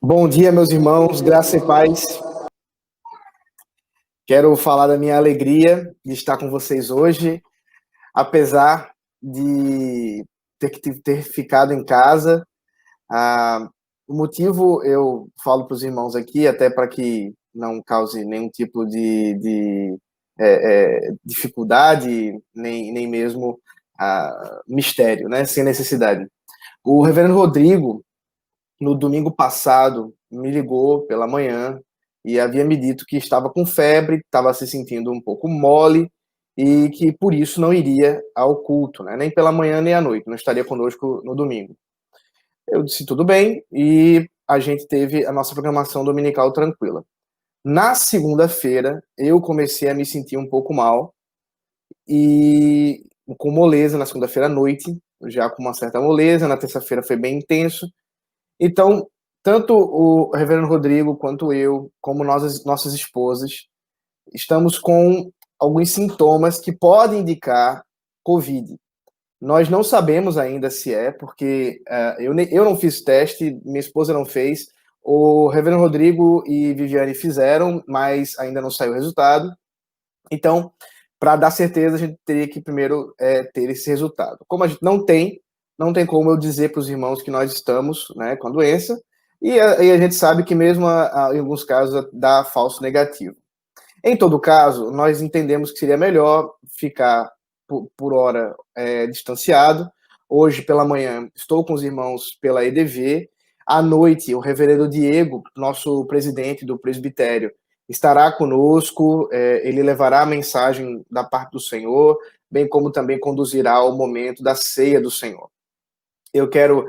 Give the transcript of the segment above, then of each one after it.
Bom dia, meus irmãos, graça e paz. Quero falar da minha alegria de estar com vocês hoje, apesar de ter ficado em casa. O motivo eu falo para os irmãos aqui, até para que não cause nenhum tipo de dificuldade, nem mesmo mistério, né? Sem necessidade. O reverendo Rodrigo, no domingo passado, me ligou pela manhã e havia me dito que estava com febre, estava se sentindo um pouco mole e que por isso não iria ao culto, né? Nem pela manhã nem à noite, não estaria conosco no domingo. Eu disse tudo bem e a gente teve a nossa programação dominical tranquila. Na segunda-feira, eu comecei a me sentir um pouco mal e com moleza na segunda-feira à noite, já com uma certa moleza, na terça-feira foi bem intenso. Então, tanto o reverendo Rodrigo quanto eu, como nossas esposas, estamos com alguns sintomas que podem indicar Covid. Nós não sabemos ainda se é, porque eu não fiz teste, minha esposa não fez, o reverendo Rodrigo e Viviane fizeram, mas ainda não saiu o resultado. Então, para dar certeza, a gente teria que primeiro ter esse resultado. Como a gente não tem como eu dizer para os irmãos que nós estamos, né, com a doença, e a gente sabe que mesmo em alguns casos dá falso negativo. Em todo caso, nós entendemos que seria melhor ficar por hora distanciado. Hoje pela manhã estou com os irmãos pela EDV. À noite, o reverendo Diego, nosso presidente do presbitério, estará conosco. Ele levará a mensagem da parte do Senhor, bem como também conduzirá o momento da ceia do Senhor. Eu quero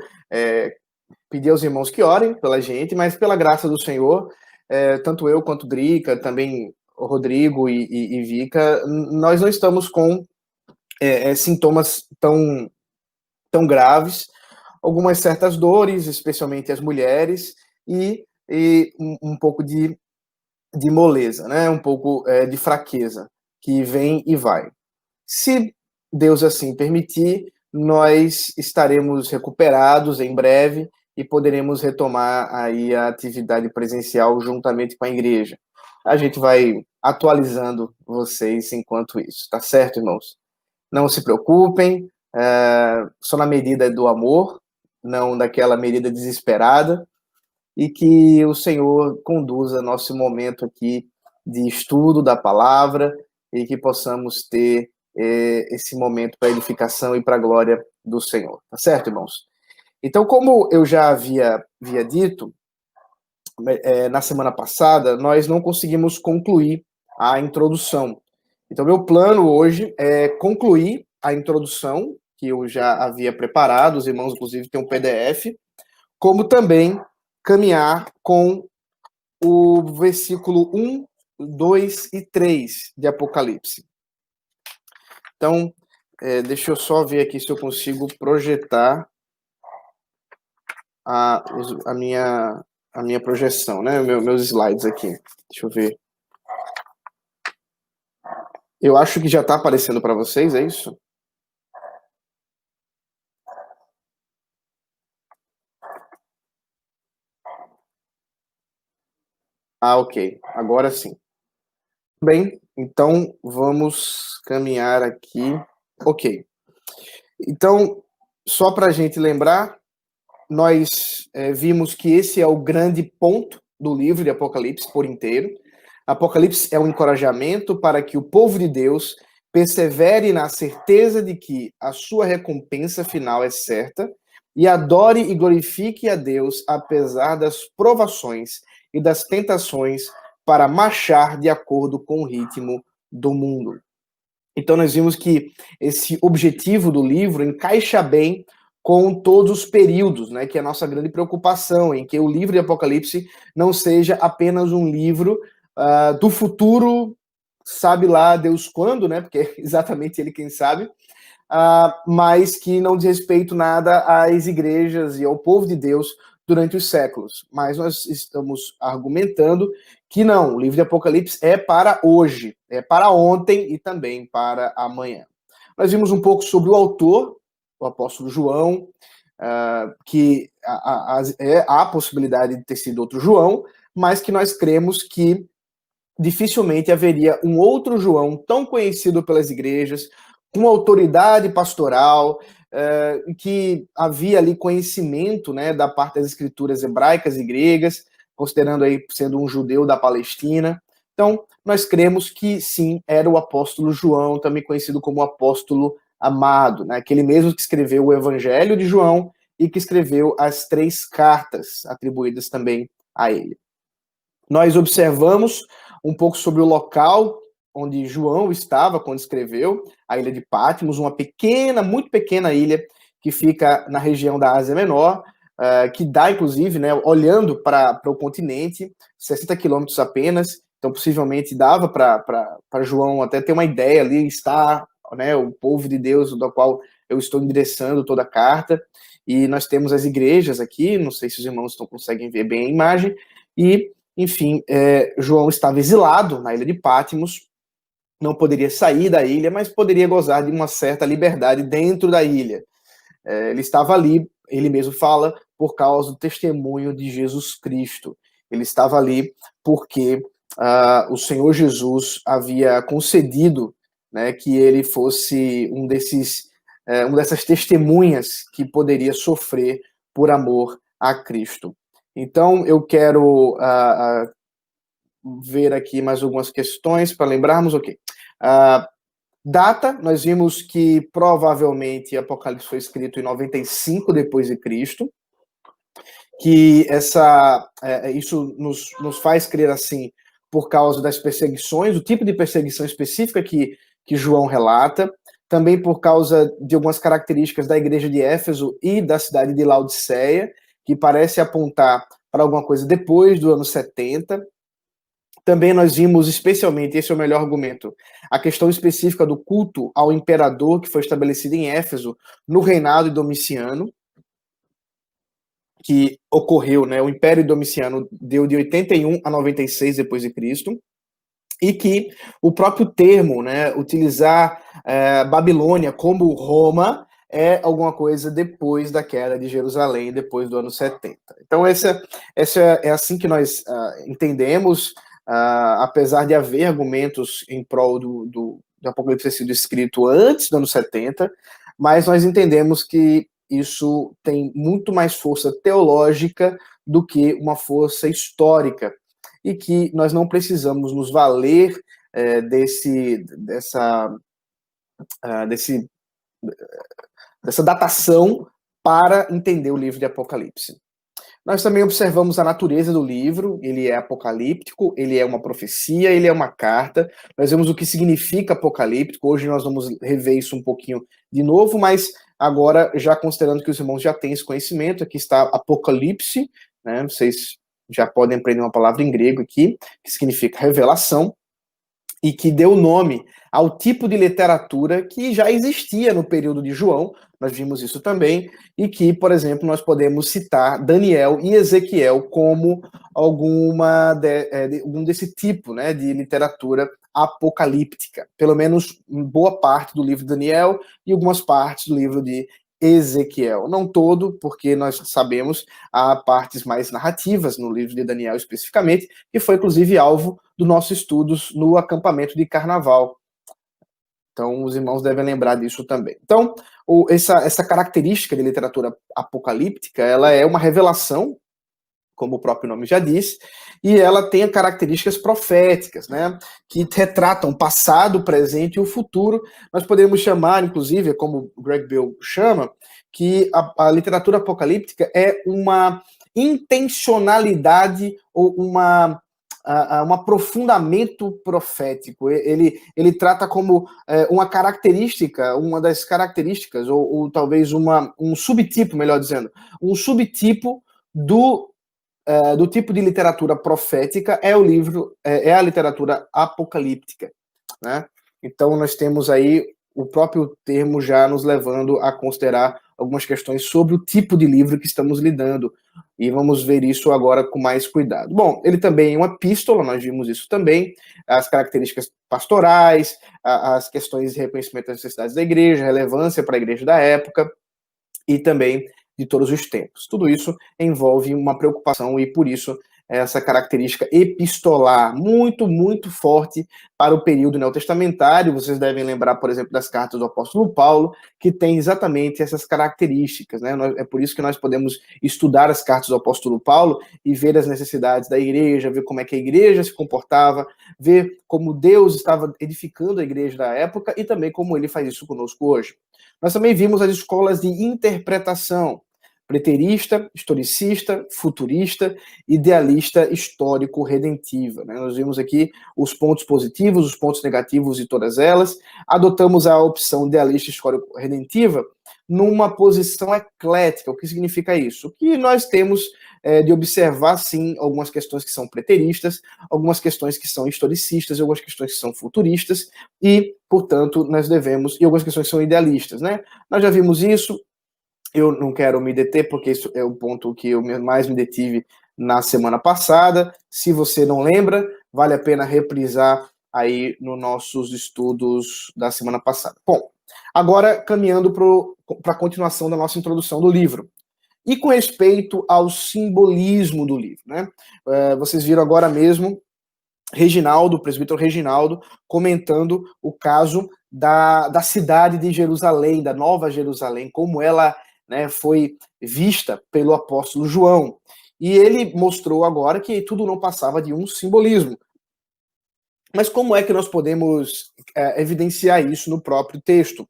pedir aos irmãos que orem pela gente, mas pela graça do Senhor, tanto eu quanto Drica, também o Rodrigo e Vika, nós não estamos com sintomas tão graves, algumas certas dores, especialmente as mulheres, e um pouco de moleza, né? Um pouco de fraqueza, que vem e vai. Se Deus assim permitir, nós estaremos recuperados em breve e poderemos retomar aí a atividade presencial juntamente com a igreja. A gente vai atualizando vocês enquanto isso, tá certo, irmãos? Não se preocupem, só na medida do amor, não daquela medida desesperada, e que o Senhor conduza nosso momento aqui de estudo da palavra e que possamos ter esse momento para edificação e para a glória do Senhor. Tá certo, irmãos? Então, como eu já havia dito, na semana passada, nós não conseguimos concluir a introdução. Então, meu plano hoje é concluir a introdução, que eu já havia preparado, os irmãos, inclusive, têm um PDF, como também caminhar com o versículo 1, 2 e 3 de Apocalipse. Então, deixa eu só ver aqui se eu consigo projetar a minha projeção, né? Meus slides aqui. Deixa eu ver. Eu acho que já está aparecendo para vocês, é isso? Ok. Agora sim. Bem, então vamos caminhar aqui. Ok. Então, só para a gente lembrar, nós vimos que esse é o grande ponto do livro de Apocalipse por inteiro. Apocalipse é um encorajamento para que o povo de Deus persevere na certeza de que a sua recompensa final é certa e adore e glorifique a Deus apesar das provações e das tentações para marchar de acordo com o ritmo do mundo. Então nós vimos que esse objetivo do livro encaixa bem com todos os períodos, né, que é a nossa grande preocupação, em que o livro de Apocalipse não seja apenas um livro do futuro, sabe lá Deus quando, né, porque é exatamente ele quem sabe, mas que não diz respeito nada às igrejas e ao povo de Deus durante os séculos. Mas nós estamos argumentando que não, o livro de Apocalipse é para hoje, é para ontem e também para amanhã. Nós vimos um pouco sobre o autor, o apóstolo João, que há a possibilidade de ter sido outro João, mas que nós cremos que dificilmente haveria um outro João tão conhecido pelas igrejas, com autoridade pastoral, que havia ali conhecimento, né, da parte das escrituras hebraicas e gregas, considerando aí sendo um judeu da Palestina. Então, nós cremos que sim, era o apóstolo João, também conhecido como apóstolo amado, né, aquele mesmo que escreveu o Evangelho de João e que escreveu as 3 cartas atribuídas também a ele. Nós observamos um pouco sobre o local onde João estava quando escreveu, a ilha de Patmos, uma pequena, muito pequena ilha que fica na região da Ásia Menor, que dá, inclusive, né, olhando para o continente, 60 quilômetros apenas, então possivelmente dava para João até ter uma ideia ali, está, né, o povo de Deus do qual eu estou endereçando toda a carta, e nós temos as igrejas aqui, não sei se os irmãos conseguem ver bem a imagem, e enfim, João estava exilado na ilha de Patmos, não poderia sair da ilha, mas poderia gozar de uma certa liberdade dentro da ilha. Ele estava ali, ele mesmo fala, por causa do testemunho de Jesus Cristo. Ele estava ali porque o Senhor Jesus havia concedido, né, que ele fosse uma dessas testemunhas que poderia sofrer por amor a Cristo. Então, eu quero ver aqui mais algumas questões para lembrarmos. Ok. Data, nós vimos que provavelmente Apocalipse foi escrito em 95 depois de Cristo, que isso nos faz crer assim por causa das perseguições, o tipo de perseguição específica que João relata, também por causa de algumas características da igreja de Éfeso e da cidade de Laodiceia, que parece apontar para alguma coisa depois do ano 70. Também nós vimos, especialmente, esse é o melhor argumento, a questão específica do culto ao imperador que foi estabelecido em Éfeso no reinado de Domiciano, que ocorreu, né, o Império de Domiciano deu de 81 a 96 depois de Cristo, e que o próprio termo, né, utilizar Babilônia como Roma é alguma coisa depois da queda de Jerusalém, depois do ano 70. Então essa é assim que nós entendemos, apesar de haver argumentos em prol do Apocalipse ter sido escrito antes do ano 70, mas nós entendemos que isso tem muito mais força teológica do que uma força histórica, e que nós não precisamos nos valer dessa datação para entender o livro de Apocalipse. Nós também observamos a natureza do livro, ele é apocalíptico, ele é uma profecia, ele é uma carta. Nós vemos o que significa apocalíptico, hoje nós vamos rever isso um pouquinho de novo, mas agora, já considerando que os irmãos já têm esse conhecimento, aqui está apocalipse, né? Vocês já podem aprender uma palavra em grego aqui, que significa revelação, e que deu nome ao tipo de literatura que já existia no período de João, nós vimos isso também, e que, por exemplo, nós podemos citar Daniel e Ezequiel como algum desse tipo, né, de literatura apocalíptica, pelo menos boa parte do livro de Daniel e algumas partes do livro de Ezequiel. Não todo, porque nós sabemos há partes mais narrativas no livro de Daniel especificamente, que foi inclusive alvo dos nossos estudos no acampamento de carnaval. Então, os irmãos devem lembrar disso também. Então, essa característica de literatura apocalíptica, ela é uma revelação, como o próprio nome já diz, e ela tem características proféticas, né, que retratam o passado, o presente e o futuro. Nós podemos chamar, inclusive, como Greg Beale chama, que a literatura apocalíptica é uma intencionalidade ou um aprofundamento profético. Ele trata como uma característica, uma das características, ou talvez um subtipo, melhor dizendo, um subtipo do tipo de literatura profética é a literatura apocalíptica, né? Então nós temos aí o próprio termo já nos levando a considerar algumas questões sobre o tipo de livro que estamos lidando, e vamos ver isso agora com mais cuidado. Bom, ele também é uma epístola, nós vimos isso também, as características pastorais, as questões de reconhecimento das necessidades da igreja, relevância para a igreja da época, e também de todos os tempos. Tudo isso envolve uma preocupação e, por isso, essa característica epistolar muito, muito forte para o período neotestamentário. Vocês devem lembrar, por exemplo, das cartas do apóstolo Paulo, que tem exatamente essas características, né? É por isso que nós podemos estudar as cartas do apóstolo Paulo e ver as necessidades da igreja, ver como é que a igreja se comportava, ver como Deus estava edificando a igreja da época e também como ele faz isso conosco hoje. Nós também vimos as escolas de interpretação, preterista, historicista, futurista, idealista, histórico-redentiva. Né? Nós vimos aqui os pontos positivos, os pontos negativos de todas elas. Adotamos a opção idealista, histórico-redentiva numa posição eclética. O que significa isso? O que nós temos de observar, sim, algumas questões que são preteristas, algumas questões que são historicistas, algumas questões que são futuristas, e, portanto, nós devemos, e algumas questões que são idealistas. Né? Nós já vimos isso. Eu não quero me deter, porque isso é o ponto que eu mais me detive na semana passada. Se você não lembra, vale a pena reprisar aí nos nossos estudos da semana passada. Bom, agora caminhando para a continuação da nossa introdução do livro. E com respeito ao simbolismo do livro, né? Vocês viram agora mesmo Reginaldo, o presbítero Reginaldo, comentando o caso da cidade de Jerusalém, da Nova Jerusalém, como ela, né, foi vista pelo apóstolo João. E ele mostrou agora que tudo não passava de um simbolismo. Mas como é que nós podemos evidenciar isso no próprio texto?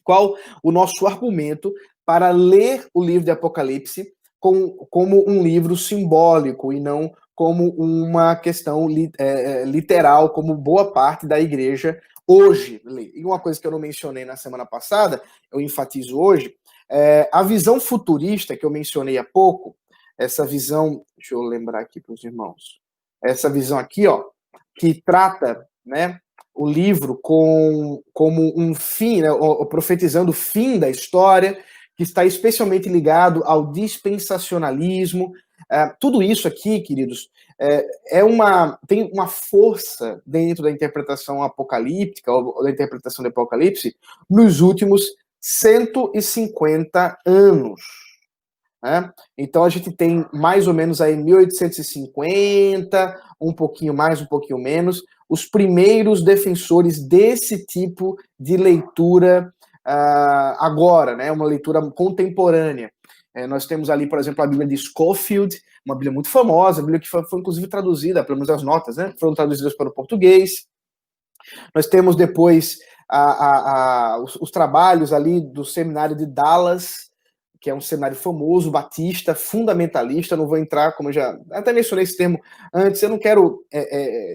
Qual o nosso argumento para ler o livro de Apocalipse como um livro simbólico e não como uma questão literal, como boa parte da igreja hoje lê? E uma coisa que eu não mencionei na semana passada, eu enfatizo hoje, a visão futurista que eu mencionei há pouco, essa visão, deixa eu lembrar aqui para os irmãos, essa visão aqui, ó, que trata, né, o livro como um fim, né, profetizando o fim da história, que está especialmente ligado ao dispensacionalismo. Tudo isso aqui, queridos, tem uma força dentro da interpretação apocalíptica, ou da interpretação do Apocalipse, nos últimos 150 anos. Né? Então a gente tem mais ou menos aí 1850, um pouquinho mais, um pouquinho menos, os primeiros defensores desse tipo de leitura agora, né? Uma leitura contemporânea. Nós temos ali, por exemplo, a Bíblia de Scofield, uma Bíblia muito famosa, a Bíblia que foi inclusive traduzida, pelo menos as notas, né? Foram traduzidas para o português. Nós temos depois os trabalhos ali do seminário de Dallas, que é um seminário famoso, batista, fundamentalista. Não vou entrar, como eu já até mencionei esse termo antes, eu não quero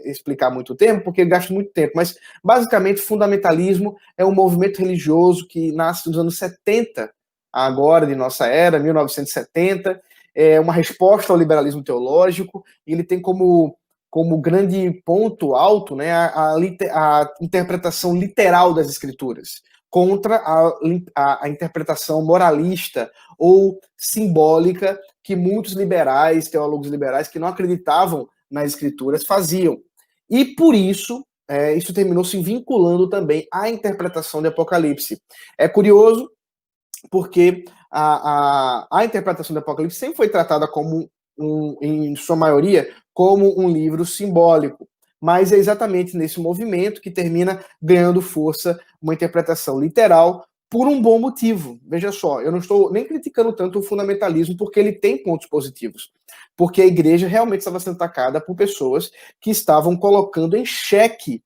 explicar muito o termo, porque gasto muito tempo, mas basicamente fundamentalismo é um movimento religioso que nasce nos anos 70, agora de nossa era, 1970, é uma resposta ao liberalismo teológico, e ele tem como grande ponto alto, né, a interpretação literal das escrituras, contra a interpretação moralista ou simbólica que muitos liberais, teólogos liberais, que não acreditavam nas escrituras, faziam. E por isso, isso terminou se vinculando também à interpretação de Apocalipse. É curioso, porque a interpretação do Apocalipse sempre foi tratada como, em sua maioria, como um livro simbólico. Mas é exatamente nesse movimento que termina ganhando força uma interpretação literal por um bom motivo. Veja só, eu não estou nem criticando tanto o fundamentalismo, porque ele tem pontos positivos. Porque a igreja realmente estava sendo atacada por pessoas que estavam colocando em xeque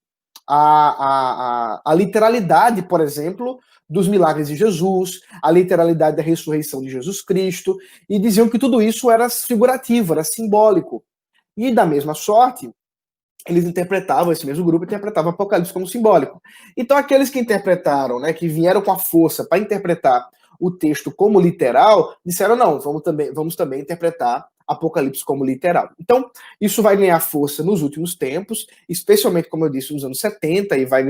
a literalidade, por exemplo, dos milagres de Jesus, a literalidade da ressurreição de Jesus Cristo, e diziam que tudo isso era figurativo, era simbólico. E da mesma sorte, eles interpretavam, esse mesmo grupo interpretava Apocalipse como simbólico. Então aqueles que interpretaram, né, que vieram com a força para interpretar o texto como literal, disseram não, vamos também interpretar Apocalipse como literal. Então, isso vai ganhar força nos últimos tempos, especialmente, como eu disse, nos anos 70, e vai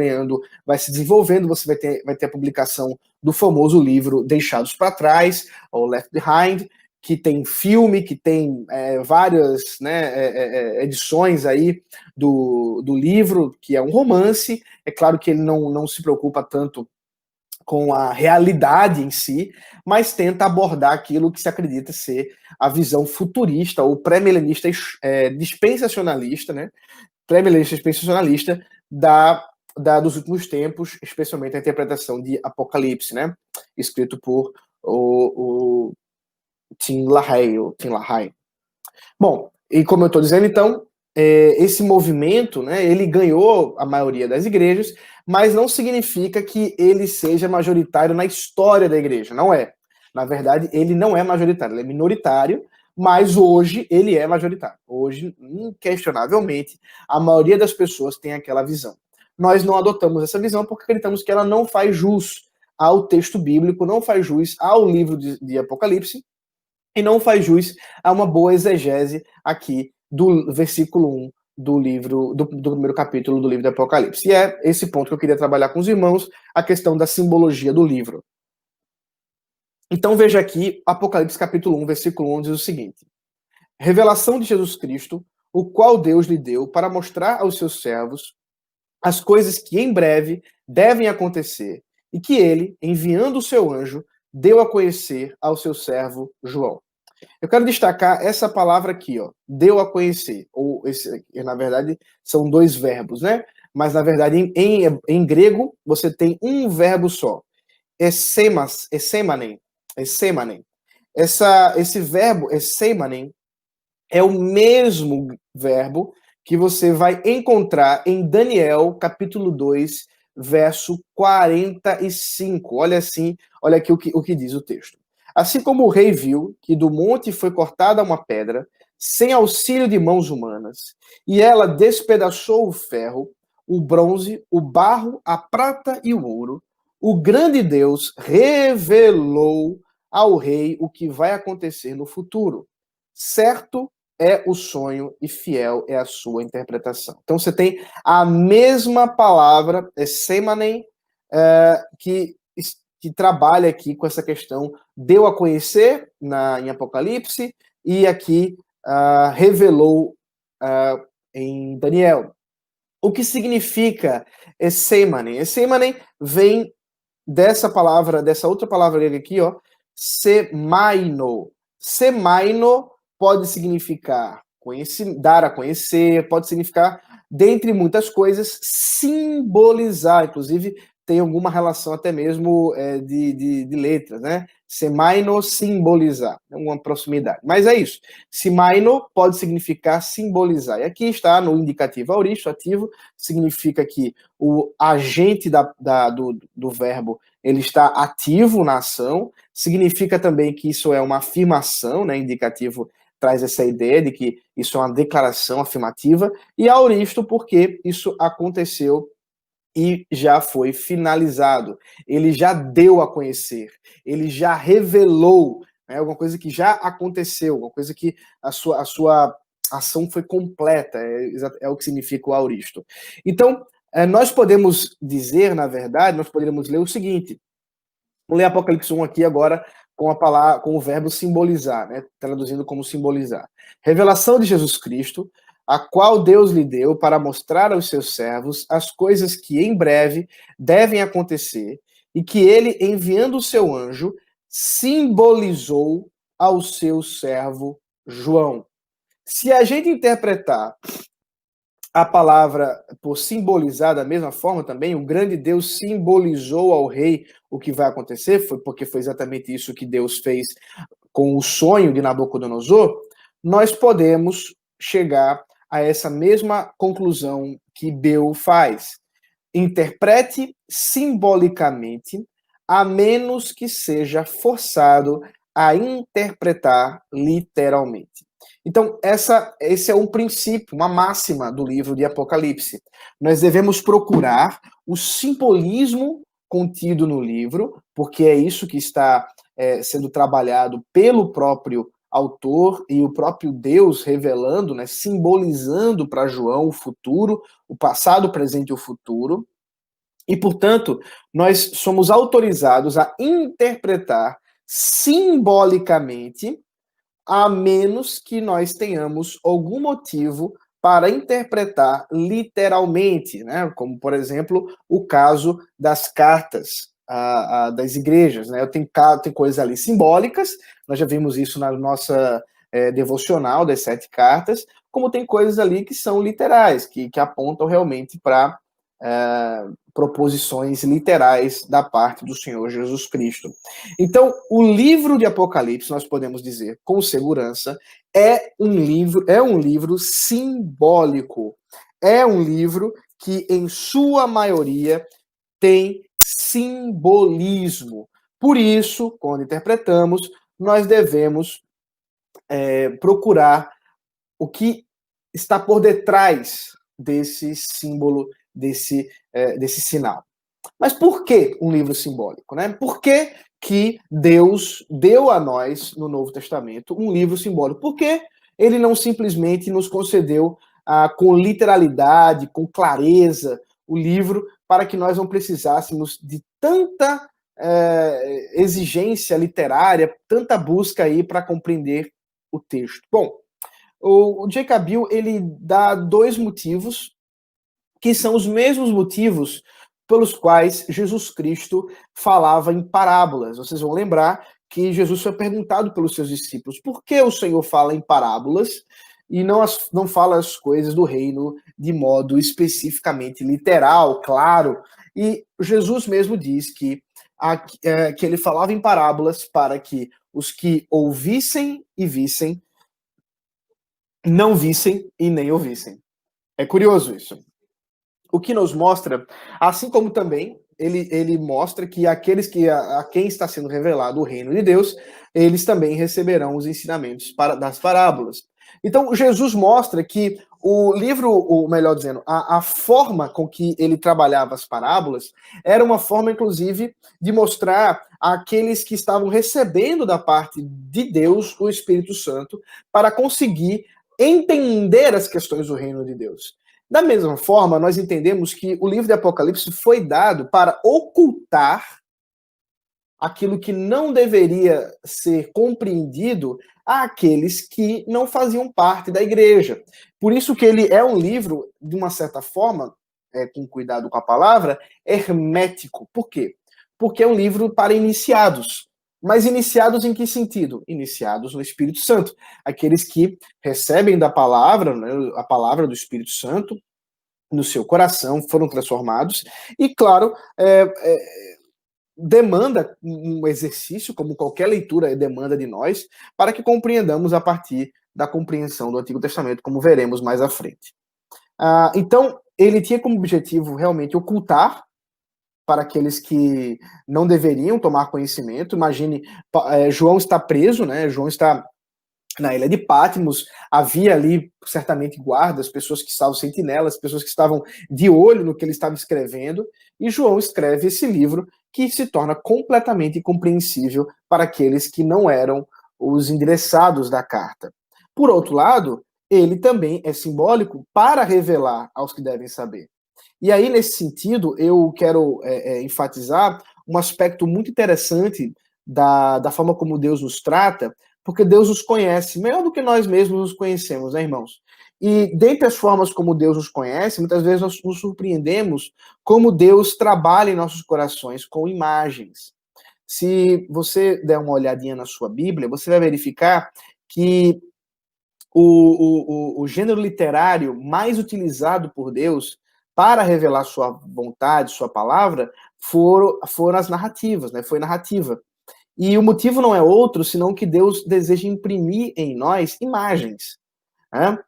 se desenvolvendo. Você vai ter a publicação do famoso livro Deixados para Trás, ou Left Behind, que tem filme, que tem várias, né, edições aí do livro, que é um romance. É claro que ele não se preocupa tanto com a realidade em si, mas tenta abordar aquilo que se acredita ser a visão futurista ou pré-milenista dispensacionalista, né? Pré-milenista dispensacionalista dos últimos tempos, especialmente a interpretação de Apocalipse, né? Escrito por o Tim LaHaye. Bom, e como eu estou dizendo, então, esse movimento, né, ele ganhou a maioria das igrejas, mas não significa que ele seja majoritário na história da igreja, não é. Na verdade, ele não é majoritário, ele é minoritário, mas hoje ele é majoritário. Hoje, inquestionavelmente, a maioria das pessoas tem aquela visão. Nós não adotamos essa visão porque acreditamos que ela não faz jus ao texto bíblico, não faz jus ao livro de Apocalipse, e não faz jus a uma boa exegese aqui do versículo 1 do livro, do primeiro capítulo do livro do Apocalipse. E é esse ponto que eu queria trabalhar com os irmãos, a questão da simbologia do livro. Então veja aqui, Apocalipse capítulo 1, versículo 1 diz o seguinte: revelação de Jesus Cristo, o qual Deus lhe deu para mostrar aos seus servos as coisas que em breve devem acontecer, e que ele, enviando o seu anjo, deu a conhecer ao seu servo João. Eu quero destacar essa palavra aqui, ó, deu a conhecer, ou na verdade são dois verbos, né? Mas na verdade em grego você tem um verbo só, essemanen. Esse verbo essemanen é o mesmo verbo que você vai encontrar em Daniel, capítulo 2, verso 45. Olha aqui o que diz o texto. Assim como o rei viu que do monte foi cortada uma pedra, sem auxílio de mãos humanas, e ela despedaçou o ferro, o bronze, o barro, a prata e o ouro, o grande Deus revelou ao rei o que vai acontecer no futuro. Certo é o sonho e fiel é a sua interpretação. Então você tem a mesma palavra, semanen, que trabalha aqui com essa questão, deu a conhecer em Apocalipse e aqui revelou em Daniel. O que significa essemanen? Essemanen vem dessa palavra, dessa outra palavra grega aqui, ó, semaino. Semaino pode significar dar a conhecer, pode significar, dentre muitas coisas, simbolizar. Inclusive, tem alguma relação até mesmo de letras, né? Semaino, simbolizar, uma proximidade. Mas é isso. Semaino pode significar simbolizar. E aqui está no indicativo aorista, ativo, significa que o agente do verbo ele está ativo na ação, significa também que isso é uma afirmação, né? Indicativo traz essa ideia de que isso é uma declaração afirmativa, e aoristo porque isso aconteceu e já foi finalizado. Ele já deu a conhecer, ele já revelou, né, alguma coisa que já aconteceu, alguma coisa que a sua ação foi completa, é o que significa o aoristo. Então, nós podemos dizer, na verdade, nós poderíamos ler o seguinte, vou ler Apocalipse 1 aqui agora com a palavra, com o verbo simbolizar, né, traduzindo como simbolizar. Revelação de Jesus Cristo, a qual Deus lhe deu para mostrar aos seus servos as coisas que em breve devem acontecer, e que ele, enviando o seu anjo, simbolizou ao seu servo João. Se a gente interpretar a palavra por simbolizar da mesma forma também, o grande Deus simbolizou ao rei o que vai acontecer, porque foi exatamente isso que Deus fez com o sonho de Nabucodonosor, nós podemos chegar a essa mesma conclusão que Beu faz. Interprete simbolicamente, a menos que seja forçado a interpretar literalmente. Então, esse é um princípio, uma máxima do livro de Apocalipse. Nós devemos procurar o simbolismo contido no livro, porque é isso que está sendo trabalhado pelo próprio autor e o próprio Deus revelando, né, simbolizando para João o futuro, o passado, o presente e o futuro. E, portanto, nós somos autorizados a interpretar simbolicamente, a menos que nós tenhamos algum motivo para interpretar literalmente, né? Como, por exemplo, o caso das cartas das igrejas, né? Tem coisas ali simbólicas, nós já vimos isso na nossa devocional das 7 cartas, como tem coisas ali que são literais, que apontam realmente para proposições literais da parte do Senhor Jesus Cristo. Então, o livro de Apocalipse, nós podemos dizer com segurança, é um livro simbólico. É um livro que, em sua maioria, tem simbolismo. Por isso, quando interpretamos, nós devemos procurar o que está por detrás desse símbolo, desse sinal. Mas por que um livro simbólico, né? Por que Deus deu a nós, no Novo Testamento, um livro simbólico? Por que ele não simplesmente nos concedeu com literalidade, com clareza, o livro, para que nós não precisássemos de tanta exigência literária, tanta busca aí para compreender o texto? Bom, o J. Cabill, ele dá 2 motivos, que são os mesmos motivos pelos quais Jesus Cristo falava em parábolas. Vocês vão lembrar que Jesus foi perguntado pelos seus discípulos: por que o Senhor fala em parábolas e não fala as coisas do reino de modo especificamente literal, claro? E Jesus mesmo diz que ele falava em parábolas para que os que ouvissem e vissem não vissem e nem ouvissem. É curioso isso. O que nos mostra, assim como também ele mostra que aqueles a quem está sendo revelado o reino de Deus, eles também receberão os ensinamentos das parábolas. Então, Jesus mostra que o livro, ou melhor dizendo, a forma com que ele trabalhava as parábolas era uma forma, inclusive, de mostrar àqueles que estavam recebendo da parte de Deus o Espírito Santo para conseguir entender as questões do reino de Deus. Da mesma forma, nós entendemos que o livro de Apocalipse foi dado para ocultar aquilo que não deveria ser compreendido àqueles que não faziam parte da igreja. Por isso que ele é um livro, de uma certa forma, com cuidado com a palavra, hermético. Por quê? Porque é um livro para iniciados. Mas iniciados em que sentido? Iniciados no Espírito Santo. Aqueles que recebem da palavra, né, a palavra do Espírito Santo, no seu coração, foram transformados. E, claro, demanda um exercício, como qualquer leitura demanda de nós, para que compreendamos a partir da compreensão do Antigo Testamento, como veremos mais à frente. Então, ele tinha como objetivo realmente ocultar para aqueles que não deveriam tomar conhecimento. Imagine, João está preso, né? João está na ilha de Patmos, havia ali certamente guardas, pessoas que estavam sentinelas, pessoas que estavam de olho no que ele estava escrevendo, e João escreve esse livro que se torna completamente incompreensível para aqueles que não eram os endereçados da carta. Por outro lado, ele também é simbólico para revelar aos que devem saber. E aí, nesse sentido, eu quero enfatizar um aspecto muito interessante da forma como Deus nos trata, porque Deus nos conhece melhor do que nós mesmos nos conhecemos, né, irmãos? E dentre as formas como Deus nos conhece, muitas vezes nós nos surpreendemos como Deus trabalha em nossos corações com imagens. Se você der uma olhadinha na sua Bíblia, você vai verificar que o gênero literário mais utilizado por Deus para revelar sua vontade, sua palavra, foram as narrativas, né? Foi narrativa. E o motivo não é outro, senão que Deus deseja imprimir em nós imagens. Né?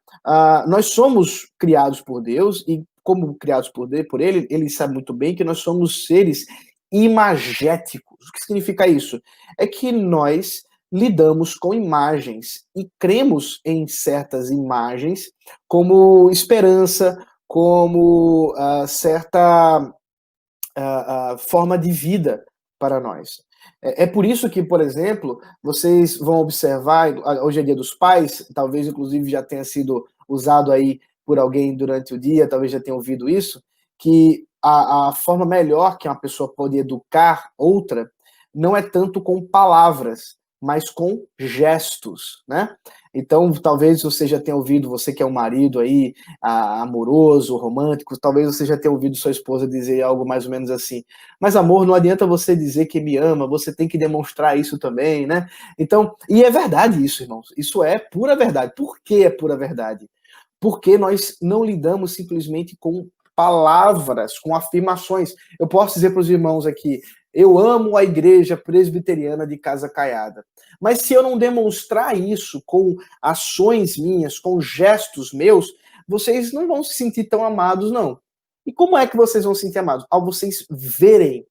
Nós somos criados por Deus, e como criados por Ele, Ele sabe muito bem que nós somos seres imagéticos. O que significa isso? É que nós lidamos com imagens e cremos em certas imagens como esperança, como certa forma de vida para nós. É por isso que, por exemplo, vocês vão observar, hoje é Dia dos Pais, talvez inclusive já tenha sido usado aí por alguém durante o dia, talvez já tenha ouvido isso, que a forma melhor que uma pessoa pode educar outra não é tanto com palavras, mas com gestos, né? Então, talvez você já tenha ouvido, você que é um marido aí, amoroso, romântico, talvez você já tenha ouvido sua esposa dizer algo mais ou menos assim: mas amor, não adianta você dizer que me ama, você tem que demonstrar isso também, né? Então, e é verdade isso, irmãos, isso é pura verdade. Por que é pura verdade? Porque nós não lidamos simplesmente com palavras, com afirmações. Eu posso dizer para os irmãos aqui: eu amo a igreja presbiteriana de Casa Caiada. Mas se eu não demonstrar isso com ações minhas, com gestos meus, vocês não vão se sentir tão amados, não. E como é que vocês vão se sentir amados? Ao vocês verem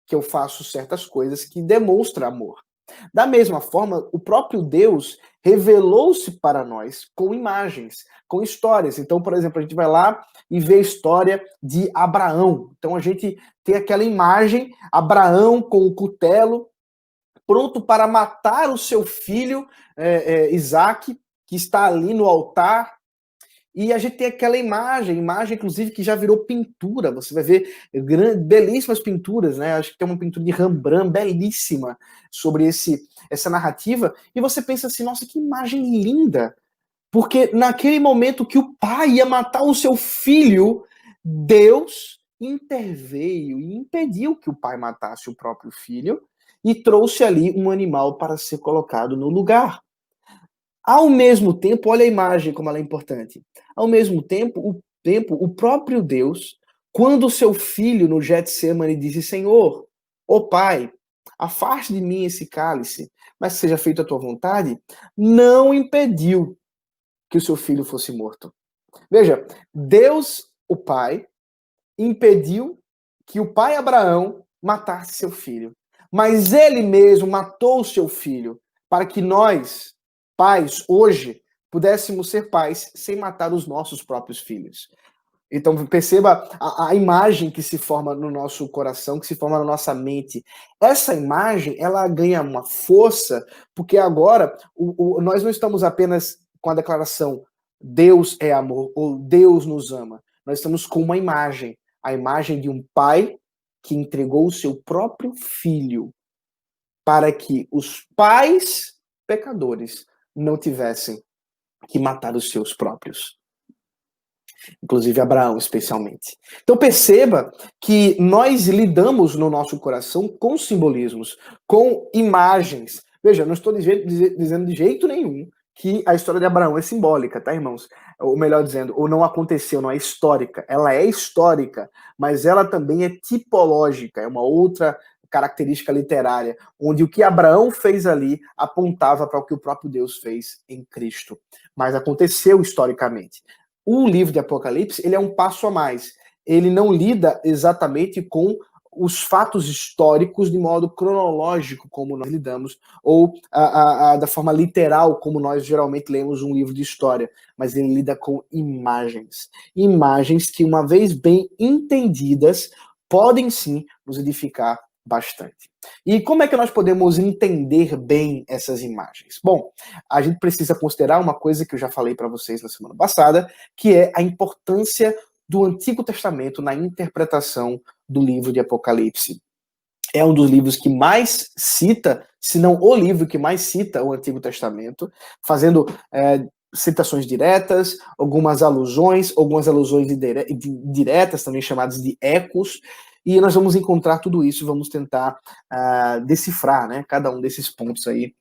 que eu faço certas coisas que demonstram amor. Da mesma forma, o próprio Deus revelou-se para nós com imagens, com histórias. Então, por exemplo, a gente vai lá e vê a história de Abraão. Então, a gente tem aquela imagem, Abraão com o cutelo, pronto para matar o seu filho, Isaac, que está ali no altar. E a gente tem aquela imagem inclusive que já virou pintura. Você vai ver belíssimas pinturas, né? Acho que tem uma pintura de Rembrandt belíssima sobre essa narrativa. E você pensa assim, nossa, que imagem linda! Porque naquele momento que o pai ia matar o seu filho, Deus interveio e impediu que o pai matasse o próprio filho e trouxe ali um animal para ser colocado no lugar. Ao mesmo tempo, olha a imagem como ela é importante. Ao mesmo tempo, o próprio Deus, quando o seu filho no Getsemane disse: Senhor, ó Pai, afaste de mim esse cálice, mas seja feita a tua vontade, não impediu que o seu filho fosse morto. Veja, Deus, o Pai, impediu que o pai Abraão matasse seu filho. Mas ele mesmo matou o seu filho para que nós, pais, hoje, pudéssemos ser pais sem matar os nossos próprios filhos. Então perceba a imagem que se forma no nosso coração, que se forma na nossa mente. Essa imagem, ela ganha uma força, porque agora nós não estamos apenas com a declaração Deus é amor, ou Deus nos ama. Nós estamos com uma imagem, a imagem de um pai que entregou o seu próprio filho para que os pais pecadores não tivessem que matar os seus próprios. Inclusive Abraão, especialmente. Então perceba que nós lidamos no nosso coração com simbolismos, com imagens. Veja, não estou dizendo de jeito nenhum que a história de Abraão é simbólica, tá, irmãos? Ou melhor dizendo, ou não aconteceu, não é histórica. Ela é histórica, mas ela também é tipológica, é uma outra característica literária, onde o que Abraão fez ali apontava para o que o próprio Deus fez em Cristo. Mas aconteceu historicamente. O livro de Apocalipse, ele é um passo a mais. Ele não lida exatamente com os fatos históricos de modo cronológico, como nós lidamos, ou da forma literal, como nós geralmente lemos um livro de história, mas ele lida com imagens. Imagens que, uma vez bem entendidas, podem sim nos edificar bastante. E como é que nós podemos entender bem essas imagens? Bom, a gente precisa considerar uma coisa que eu já falei para vocês na semana passada, que é a importância do Antigo Testamento na interpretação do livro de Apocalipse. É um dos livros que mais cita, se não o livro que mais cita o Antigo Testamento, fazendo citações diretas, algumas alusões diretas, também chamadas de ecos, e nós vamos encontrar tudo isso, vamos tentar decifrar, né, cada um desses pontos aí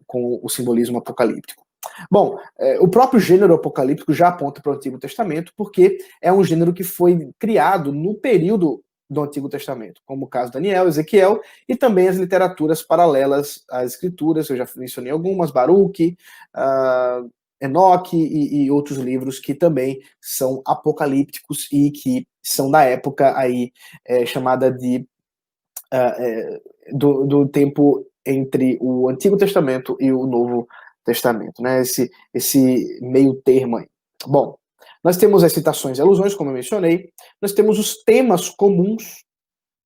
com o simbolismo apocalíptico. Bom, o próprio gênero apocalíptico já aponta para o Antigo Testamento, porque é um gênero que foi criado no período do Antigo Testamento, como o caso de Daniel, Ezequiel, e também as literaturas paralelas às Escrituras, eu já mencionei algumas, Baruque, Enoque e outros livros que também são apocalípticos e que são da época aí chamada de do tempo entre o Antigo Testamento e o Novo Testamento, né? Esse meio termo aí. Bom, nós temos as citações e alusões, como eu mencionei, nós temos os temas comuns,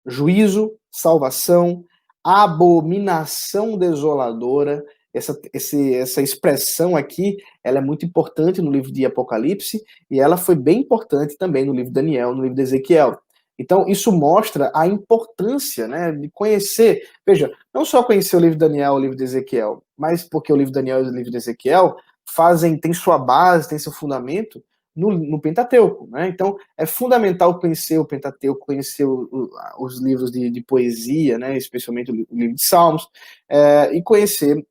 juízo, salvação, abominação desoladora. Essa expressão aqui, ela é muito importante no livro de Apocalipse, e ela foi bem importante também no livro de Daniel, no livro de Ezequiel. Então, isso mostra a importância, né, de conhecer. Veja, não só conhecer o livro de Daniel, o livro de Ezequiel, mas porque o livro de Daniel e o livro de Ezequiel tem sua base, tem seu fundamento no Pentateuco, né? Então, é fundamental conhecer o Pentateuco, conhecer os livros de poesia, né, especialmente o livro de Salmos, e conhecer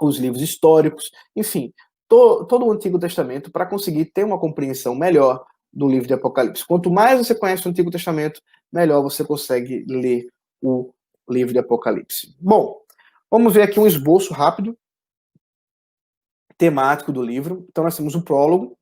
os livros históricos, enfim, todo o Antigo Testamento para conseguir ter uma compreensão melhor do livro de Apocalipse. Quanto mais você conhece o Antigo Testamento, melhor você consegue ler o livro de Apocalipse. Bom, vamos ver aqui um esboço rápido, temático do livro. Então nós temos o prólogo,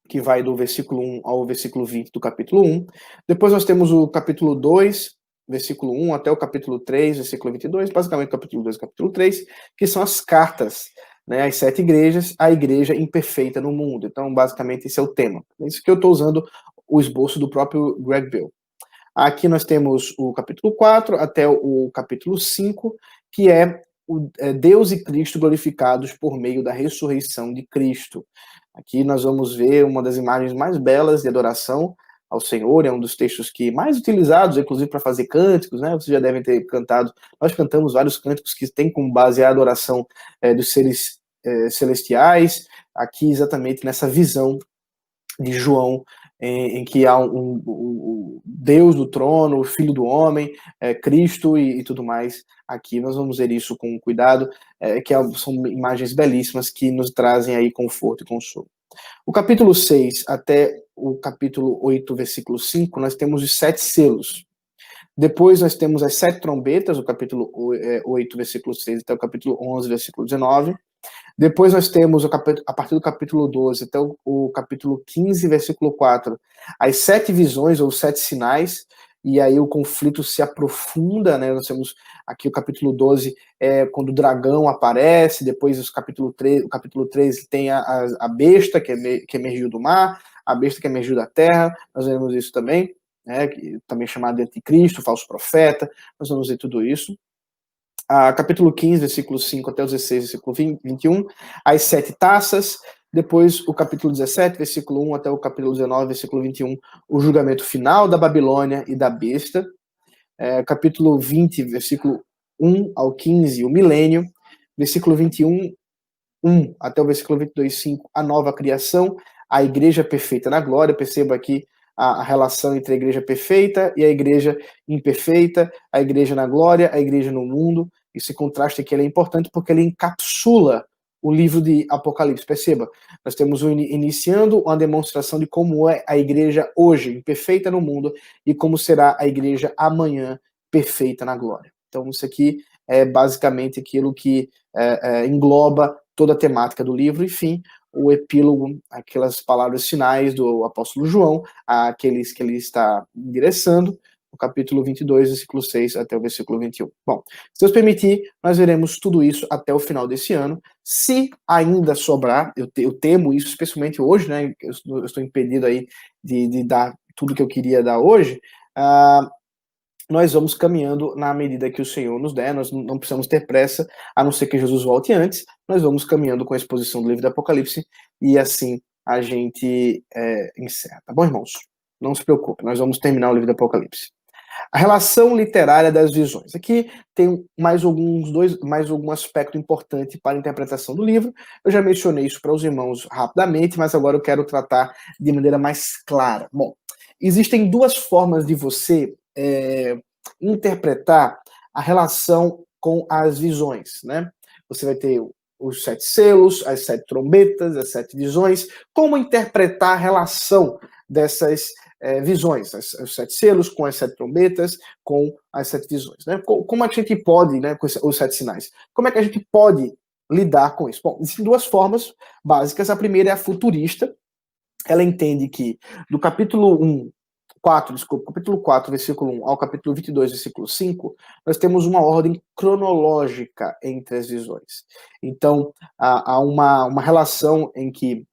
que vai do versículo 1 ao versículo 20 do capítulo 1. Depois nós temos o capítulo 2, versículo 1 até o capítulo 3, versículo 22, basicamente o capítulo 2 e o capítulo 3, que são as cartas, né, às 7 igrejas, a igreja imperfeita no mundo. Então, basicamente, esse é o tema. É isso que eu estou usando o esboço do próprio Greg Beale. Aqui nós temos o capítulo 4 até o capítulo 5, que é Deus e Cristo glorificados por meio da ressurreição de Cristo. Aqui nós vamos ver uma das imagens mais belas de adoração ao Senhor, é um dos textos que mais utilizados, inclusive para fazer cânticos, né? Vocês já devem ter cantado, nós cantamos vários cânticos que têm como base a adoração dos seres celestiais, aqui exatamente nessa visão de João, em que há o Deus do trono, o Filho do Homem, Cristo e tudo mais. Aqui nós vamos ver isso com cuidado, são imagens belíssimas que nos trazem aí conforto e consolo. O capítulo 6 até o capítulo 8, versículo 5, nós temos os 7 selos. Depois nós temos as 7 trombetas, o capítulo 8, versículo 6 até o capítulo 11, versículo 19. Depois nós temos, a partir do capítulo 12 até o capítulo 15, versículo 4, as 7 visões ou 7 sinais, e aí o conflito se aprofunda, né? Nós temos aqui o capítulo 12, quando o dragão aparece, depois o capítulo 13 tem a besta que emergiu do mar, a besta que emergiu da terra, nós vemos isso também, né? Também chamado de anticristo, falso profeta, nós vamos ver tudo isso. Capítulo 15, versículo 5 até o 16, versículo 21, as 7 taças, depois o capítulo 17, versículo 1 até o capítulo 19, versículo 21, o julgamento final da Babilônia e da besta, capítulo 20, versículo 1 ao 15, o milênio, versículo 21, 1 até o versículo 22, 5, a nova criação, a igreja perfeita na glória. Perceba aqui a relação entre a igreja perfeita e a igreja imperfeita, a igreja na glória, a igreja no mundo. Esse contraste aqui é importante porque ele encapsula o livro de Apocalipse. Perceba, nós temos iniciando uma demonstração de como é a igreja hoje, imperfeita no mundo, e como será a igreja amanhã, perfeita na glória. Então, isso aqui é basicamente aquilo que engloba toda a temática do livro. Enfim, o epílogo, aquelas palavras finais do apóstolo João, aqueles que ele está endereçando, o capítulo 22, versículo 6 até o versículo 21. Bom, se Deus permitir, nós veremos tudo isso até o final desse ano. Se ainda sobrar, eu temo isso, especialmente hoje, né? Eu estou impedido aí de dar tudo que eu queria dar hoje. Nós vamos caminhando na medida que o Senhor nos der, nós não precisamos ter pressa, a não ser que Jesus volte antes, nós vamos caminhando com a exposição do livro do Apocalipse, e assim a gente encerra. Tá bom, irmãos? Não se preocupe, nós vamos terminar o livro do Apocalipse. A relação literária das visões. Aqui tem mais algum aspecto importante para a interpretação do livro. Eu já mencionei isso para os irmãos rapidamente, mas agora eu quero tratar de maneira mais clara. Bom, existem 2 formas de você interpretar a relação com as visões, né? Você vai ter os 7 selos, as 7 trombetas, as 7 visões. Como interpretar a relação dessas visões, os 7 selos com as 7 trombetas, com as 7 visões, né? Como a gente pode, né, com os 7 sinais, como é que a gente pode lidar com isso? Bom, existem 2 formas básicas. A primeira é a futurista. Ela entende que do capítulo 4, versículo 1 ao capítulo 22, versículo 5, nós temos uma ordem cronológica entre as visões. Então, há uma relação em que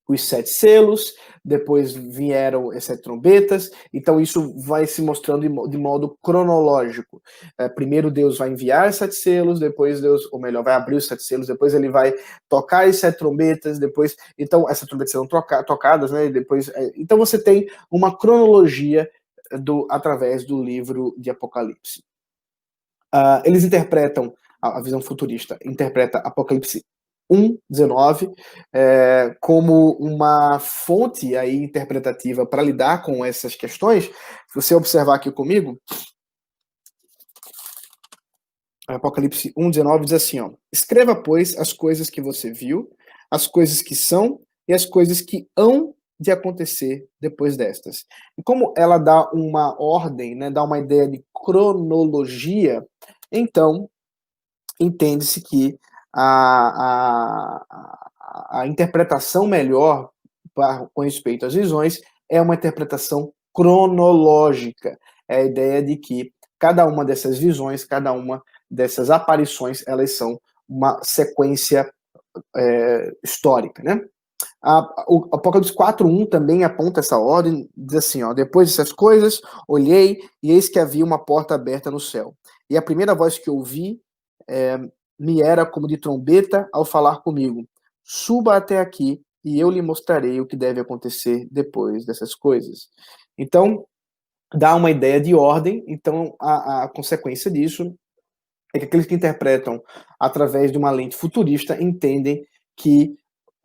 os 7 selos, depois vieram as 7 trombetas, então isso vai se mostrando de modo cronológico. Primeiro Deus vai enviar os 7 selos, depois Deus, ou melhor, vai abrir os 7 selos, depois ele vai tocar as 7 trombetas, depois, então essas trombetas serão tocadas, né, depois, então você tem uma cronologia através do livro de Apocalipse. Eles interpretam, a visão futurista interpreta Apocalipse 1:19 como uma fonte aí interpretativa para lidar com essas questões. Se você observar aqui comigo, Apocalipse 1:19 diz assim, ó: escreva, pois, as coisas que você viu, as coisas que são e as coisas que hão de acontecer depois destas. E como ela dá uma ordem, né, dá uma ideia de cronologia, então entende-se que a interpretação melhor com respeito às visões é uma interpretação cronológica. É a ideia de que cada uma dessas visões, cada uma dessas aparições, elas são uma sequência histórica, né? O Apocalipse 4:1 também aponta essa ordem, diz assim, ó: depois dessas coisas, olhei e eis que havia uma porta aberta no céu. E a primeira voz que ouvi me era como de trombeta ao falar comigo: suba até aqui e eu lhe mostrarei o que deve acontecer depois dessas coisas. Então, dá uma ideia de ordem. Então, a consequência disso é que aqueles que interpretam através de uma lente futurista entendem que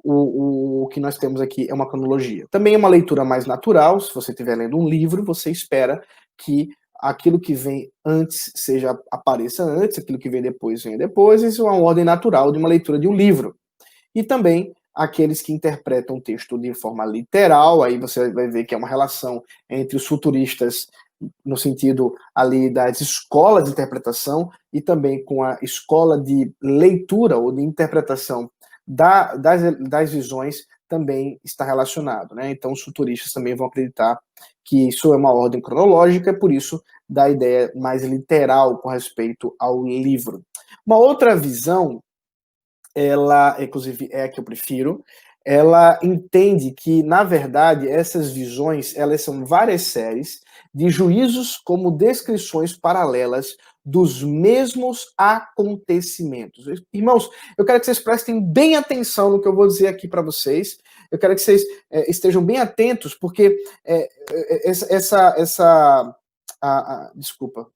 o que nós temos aqui é uma cronologia. Também é uma leitura mais natural. Se você estiver lendo um livro, você espera que aquilo que vem antes apareça antes, aquilo que vem depois venha depois. Isso é uma ordem natural de uma leitura de um livro. E também aqueles que interpretam o texto de forma literal, aí você vai ver que é uma relação entre os futuristas no sentido ali das escolas de interpretação e também com a escola de leitura ou de interpretação das visões também está relacionado, né? Então os futuristas também vão acreditar que isso é uma ordem cronológica, por isso dá ideia mais literal com respeito ao livro. Uma outra visão, ela, inclusive, é a que eu prefiro, ela entende que, na verdade, essas visões, elas são várias séries de juízos como descrições paralelas dos mesmos acontecimentos. Irmãos, eu quero que vocês prestem bem atenção no que eu vou dizer aqui para vocês. Eu quero que vocês estejam bem atentos, porque desculpa,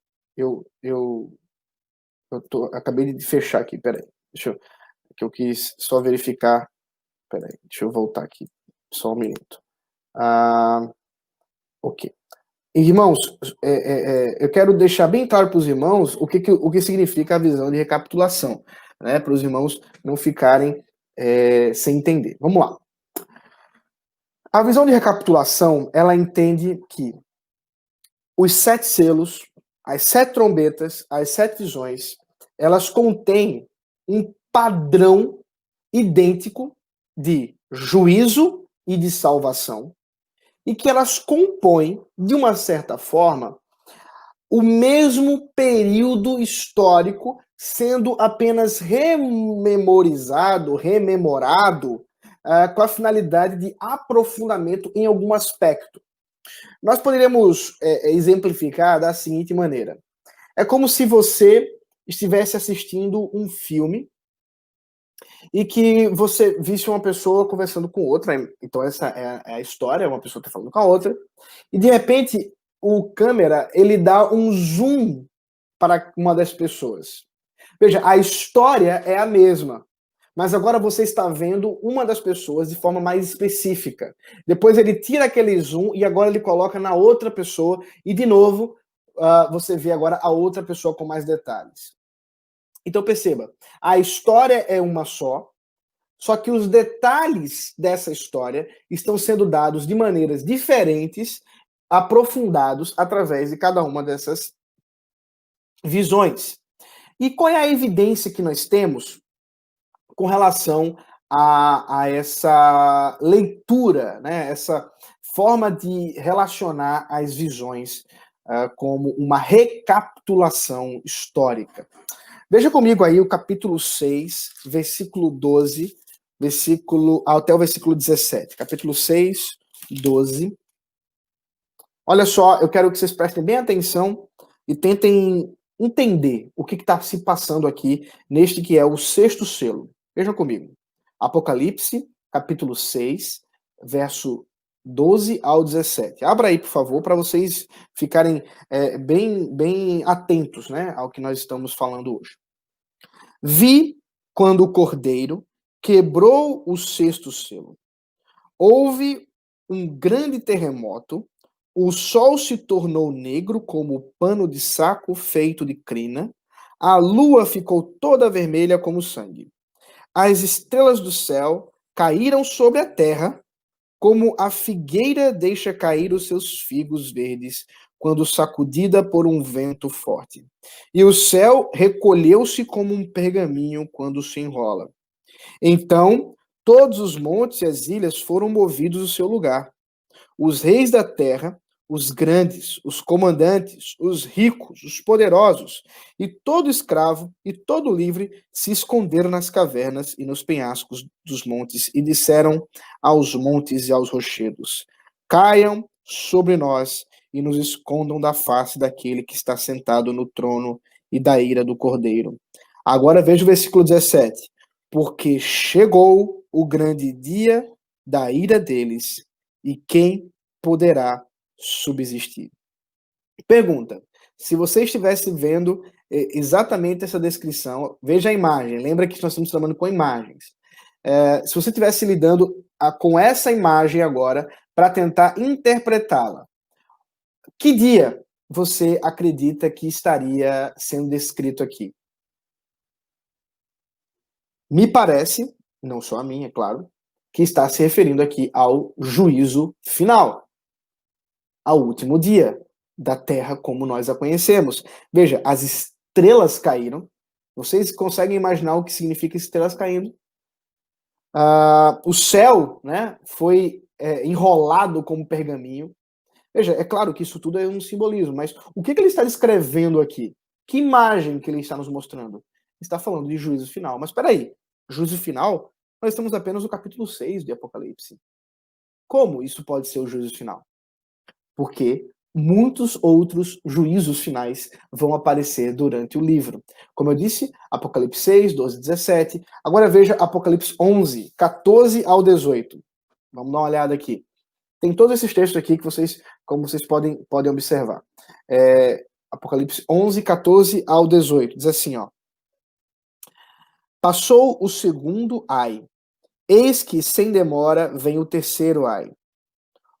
acabei de fechar aqui, peraí, deixa eu, que eu quis só verificar. Peraí, deixa eu voltar aqui, só um minuto. Ok. Irmãos, eu quero deixar bem claro para os irmãos o que significa a visão de recapitulação, né? Para os irmãos não ficarem sem entender. Vamos lá. A visão de recapitulação, ela entende que os 7 selos, as 7 trombetas, as 7 visões, elas contêm um padrão idêntico de juízo e de salvação, e que elas compõem, de uma certa forma, o mesmo período histórico, sendo apenas rememorado, com a finalidade de aprofundamento em algum aspecto. Nós poderíamos exemplificar da seguinte maneira. É como se você estivesse assistindo um filme e que você visse uma pessoa conversando com outra. Então essa é a história, uma pessoa está falando com a outra, e de repente o câmera ele dá um zoom para uma das pessoas. Veja, a história é a mesma, mas agora você está vendo uma das pessoas de forma mais específica. Depois ele tira aquele zoom e agora ele coloca na outra pessoa e de novo você vê agora a outra pessoa com mais detalhes. Então perceba, a história é uma só que os detalhes dessa história estão sendo dados de maneiras diferentes, aprofundados através de cada uma dessas visões. E qual é a evidência que nós temos com relação a essa leitura, né? Essa forma de relacionar as visões como uma recapitulação histórica? Veja comigo aí o capítulo 6, versículo 12, até o versículo 17. Capítulo 6, 12. Olha só, eu quero que vocês prestem bem atenção e tentem entender o que está se passando aqui neste que é o 6º selo. Vejam comigo. Apocalipse, capítulo 6, verso 12 ao 17. Abra aí, por favor, para vocês ficarem bem atentos, né, ao que nós estamos falando hoje. Vi quando o cordeiro quebrou o sexto selo. Houve um grande terremoto, o sol se tornou negro como pano de saco feito de crina, a lua ficou toda vermelha como sangue. As estrelas do céu caíram sobre a terra, como a figueira deixa cair os seus figos verdes quando sacudida por um vento forte. E o céu recolheu-se como um pergaminho quando se enrola. Então, todos os montes e as ilhas foram movidos do seu lugar. Os reis da terra, os grandes, os comandantes, os ricos, os poderosos, e todo escravo e todo livre se esconderam nas cavernas e nos penhascos dos montes e disseram aos montes e aos rochedos: caiam sobre nós e nos escondam da face daquele que está sentado no trono e da ira do Cordeiro. Agora veja o versículo 17. Porque chegou o grande dia da ira deles, e quem poderá subsistir? Pergunta: se você estivesse vendo exatamente essa descrição, veja a imagem, lembra que nós estamos trabalhando com imagens. Se você estivesse lidando com essa imagem agora, para tentar interpretá-la, que dia você acredita que estaria sendo descrito aqui? Me parece, não só a mim, é claro, que está se referindo aqui ao juízo final, ao último dia da Terra como nós a conhecemos. Veja, as estrelas caíram. Vocês conseguem imaginar o que significa estrelas caindo? O céu, né, foi enrolado como pergaminho. Veja, é claro que isso tudo é um simbolismo, mas o que ele está descrevendo aqui? Que imagem que ele está nos mostrando? Ele está falando de juízo final. Mas espera aí, juízo final? Nós estamos apenas no capítulo 6 de Apocalipse. Como isso pode ser o juízo final? Porque muitos outros juízos finais vão aparecer durante o livro. Como eu disse, Apocalipse 6, 12, 17. Agora veja Apocalipse 11, 14 ao 18. Vamos dar uma olhada aqui. Tem todos esses textos aqui que vocês, como vocês podem observar. Apocalipse 11, 14 ao 18. Diz assim, ó. Passou o segundo ai. Eis que, sem demora, vem o terceiro ai.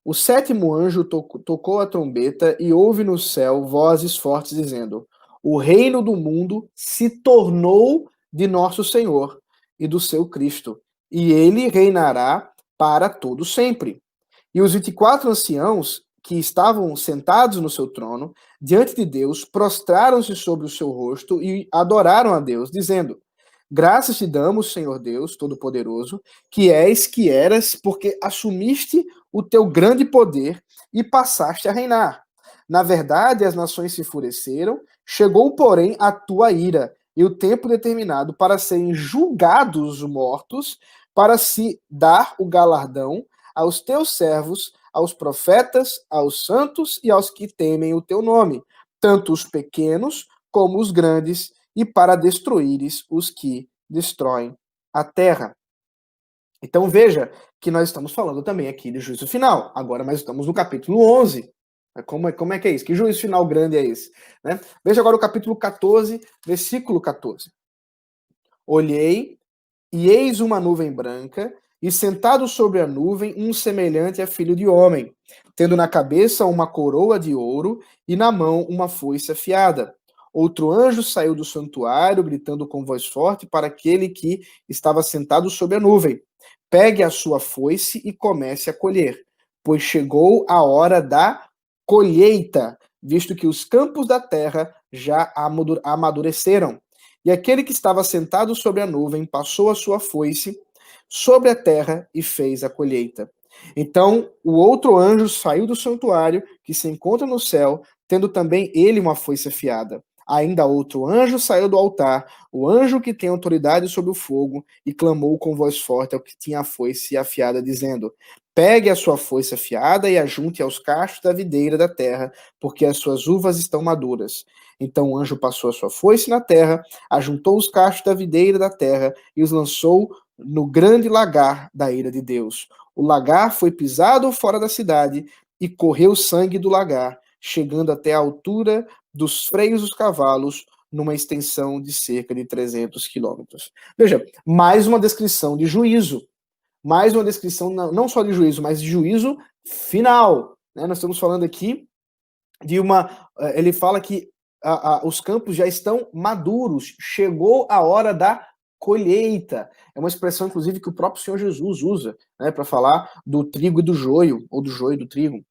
O sétimo anjo tocou a trombeta e houve no céu vozes fortes dizendo: o reino do mundo se tornou de nosso Senhor e do seu Cristo, e ele reinará para todo sempre. E os 24 anciãos que estavam sentados no seu trono, diante de Deus, prostraram-se sobre o seu rosto e adoraram a Deus, dizendo: graças te damos, Senhor Deus Todo-Poderoso, que és que eras, porque assumiste o teu grande poder e passaste a reinar. Na verdade, as nações se enfureceram, chegou, porém, a tua ira, e o tempo determinado para serem julgados os mortos, para se dar o galardão aos teus servos, aos profetas, aos santos e aos que temem o teu nome, tanto os pequenos como os grandes, e para destruíres os que destroem a terra. Então veja que nós estamos falando também aqui de juízo final. Agora nós estamos no capítulo 11. Como é que é isso? Que juízo final grande é esse? Né? Veja agora o capítulo 14, versículo 14. Olhei, e eis uma nuvem branca, e sentado sobre a nuvem um semelhante a filho de homem, tendo na cabeça uma coroa de ouro e na mão uma foice afiada. Outro anjo saiu do santuário, gritando com voz forte para aquele que estava sentado sobre a nuvem: pegue a sua foice e comece a colher, pois chegou a hora da colheita, visto que os campos da terra já amadureceram. E aquele que estava sentado sobre a nuvem passou a sua foice sobre a terra e fez a colheita. Então o outro anjo saiu do santuário, que se encontra no céu, tendo também ele uma foice afiada. Ainda outro anjo saiu do altar, o anjo que tem autoridade sobre o fogo, e clamou com voz forte ao que tinha a foice afiada, dizendo: pegue a sua foice afiada e ajunte aos cachos da videira da terra, porque as suas uvas estão maduras. Então o anjo passou a sua foice na terra, ajuntou os cachos da videira da terra e os lançou no grande lagar da ira de Deus. O lagar foi pisado fora da cidade e correu sangue do lagar, chegando até a altura dos freios dos cavalos, numa extensão de cerca de 300 quilômetros. Veja, mais uma descrição de juízo. Mais uma descrição não só de juízo, mas de juízo final. Né? Nós estamos falando aqui de uma... Ele fala que os campos já estão maduros, chegou a hora da colheita. É uma expressão, inclusive, que o próprio Senhor Jesus usa, né, para falar do trigo e do joio, ou do joio e do trigo.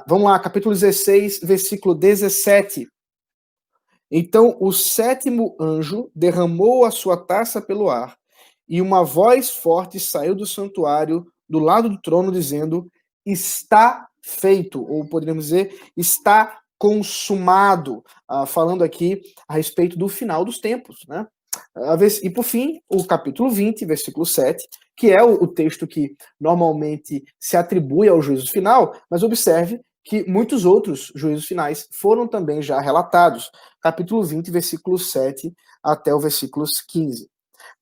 Vamos lá, capítulo 16, versículo 17. Então o sétimo anjo derramou a sua taça pelo ar, e uma voz forte saiu do santuário, do lado do trono, dizendo: está feito, ou poderíamos dizer, está consumado, falando aqui a respeito do final dos tempos, né? E por fim, o capítulo 20, versículo 7, que é o texto que normalmente se atribui ao juízo final, mas observe que muitos outros juízos finais foram também já relatados. Capítulo 20, versículo 7 até o versículo 15.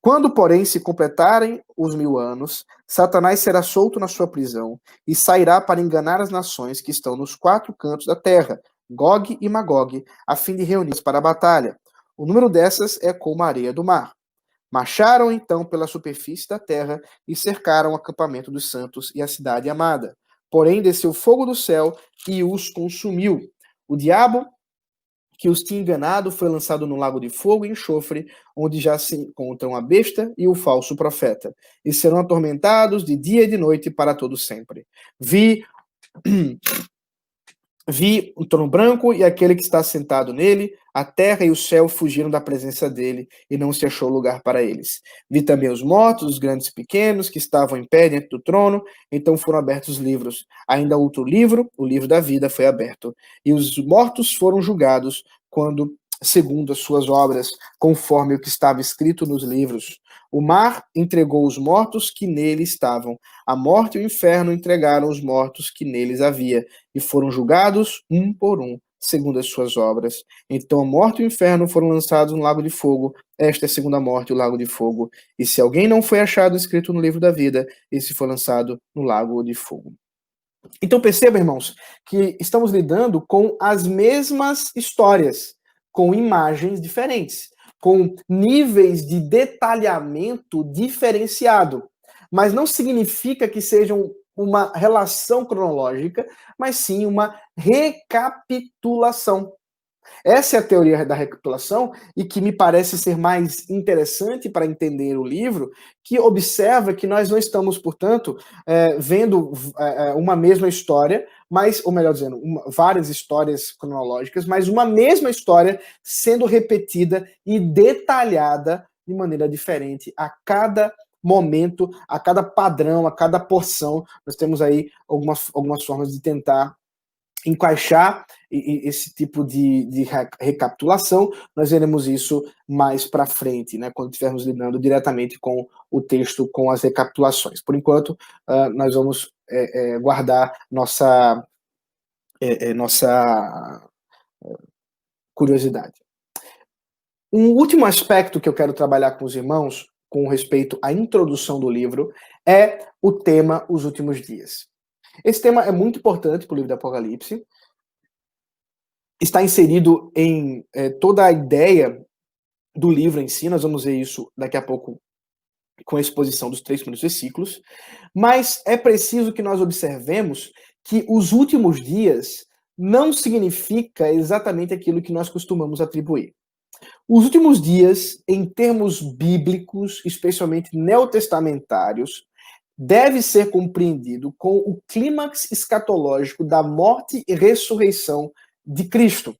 Quando, porém, se completarem os 1000 anos, Satanás será solto na sua prisão e sairá para enganar as nações que estão nos 4 cantos da terra, Gog e Magog, a fim de reunir-se para a batalha. O número dessas é como a areia do mar. Marcharam então pela superfície da terra e cercaram o acampamento dos santos e a cidade amada. Porém desceu fogo do céu e os consumiu. O diabo que os tinha enganado foi lançado no lago de fogo e enxofre, onde já se encontram a besta e o falso profeta, e serão atormentados de dia e de noite para todo sempre. Vi um trono branco e aquele que está sentado nele, a terra e o céu fugiram da presença dele, e não se achou lugar para eles. Vi também os mortos, os grandes e pequenos, que estavam em pé diante do trono, então foram abertos os livros. Ainda outro livro, o livro da vida, foi aberto. E os mortos foram julgados quando, segundo as suas obras, conforme o que estava escrito nos livros. O mar entregou os mortos que nele estavam. A morte e o inferno entregaram os mortos que neles havia, e foram julgados um por um, segundo as suas obras. Então a morte e o inferno foram lançados no lago de fogo. Esta é a segunda morte, o lago de fogo. E se alguém não foi achado escrito no livro da vida, esse foi lançado no lago de fogo. Então perceba, irmãos, que estamos lidando com as mesmas histórias, com imagens diferentes, com níveis de detalhamento diferenciado. Mas não significa que sejam uma relação cronológica, mas sim uma recapitulação. Essa é a teoria da recapitulação e que me parece ser mais interessante para entender o livro, que observa que nós não estamos, portanto, vendo uma mesma história, mas, ou melhor dizendo, várias histórias cronológicas, mas uma mesma história sendo repetida e detalhada de maneira diferente a cada momento, a cada padrão, a cada porção. Nós temos aí algumas formas de tentar encaixar esse tipo de recapitulação. Nós veremos isso mais para frente, né, quando estivermos lidando diretamente com o texto, com as recapitulações. Por enquanto, nós vamos guardar nossa curiosidade. Um último aspecto que eu quero trabalhar com os irmãos, com respeito à introdução do livro, é o tema Os Últimos Dias. Esse tema é muito importante para o livro do Apocalipse. Está inserido em toda a ideia do livro em si. Nós vamos ver isso daqui a pouco com a exposição dos 3 primeiros versículos. Mas é preciso que nós observemos que os últimos dias não significa exatamente aquilo que nós costumamos atribuir. Os últimos dias, em termos bíblicos, especialmente neotestamentários, deve ser compreendido com o clímax escatológico da morte e ressurreição de Cristo.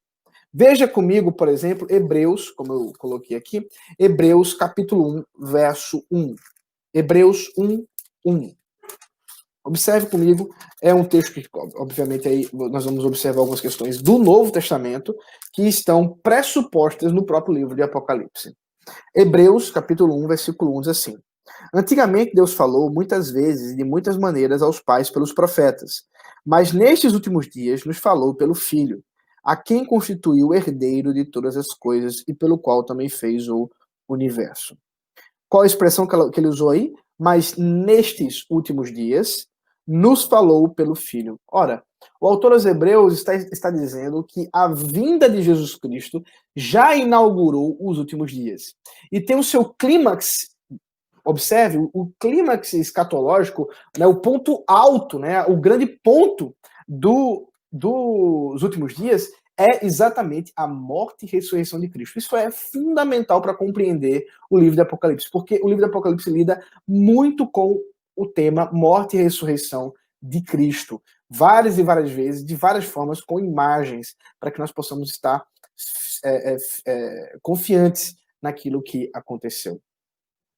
Veja comigo, por exemplo, Hebreus, como eu coloquei aqui, Hebreus capítulo 1, verso 1. Hebreus 1, 1. Observe comigo, é um texto que, obviamente, aí nós vamos observar algumas questões do Novo Testamento que estão pressupostas no próprio livro de Apocalipse. Hebreus, capítulo 1, versículo 1, diz assim: Antigamente Deus falou muitas vezes e de muitas maneiras aos pais pelos profetas, mas nestes últimos dias nos falou pelo Filho, a quem constituiu o herdeiro de todas as coisas e pelo qual também fez o universo. Qual a expressão que ele usou aí? Mas nestes últimos dias, nos falou pelo Filho. Ora, o autor aos Hebreus está dizendo que a vinda de Jesus Cristo já inaugurou os últimos dias. E tem o seu clímax, observe, o clímax escatológico, né, o ponto alto, né, o grande ponto dos últimos dias é exatamente a morte e ressurreição de Cristo. Isso é fundamental para compreender o livro do Apocalipse, porque o livro do Apocalipse lida muito com o tema morte e ressurreição de Cristo, várias e várias vezes, de várias formas, com imagens, para que nós possamos estar confiantes naquilo que aconteceu.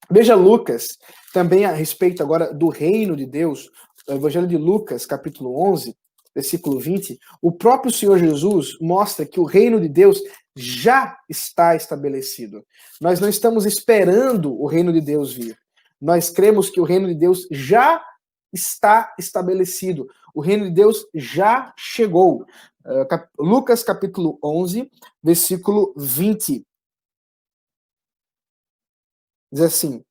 Veja Lucas, também a respeito agora do reino de Deus, o Evangelho de Lucas, capítulo 11, versículo 20, o próprio Senhor Jesus mostra que o reino de Deus já está estabelecido. Nós não estamos esperando o reino de Deus vir. Nós cremos que o reino de Deus já está estabelecido. O reino de Deus já chegou. Lucas capítulo 11, versículo 20. Diz assim: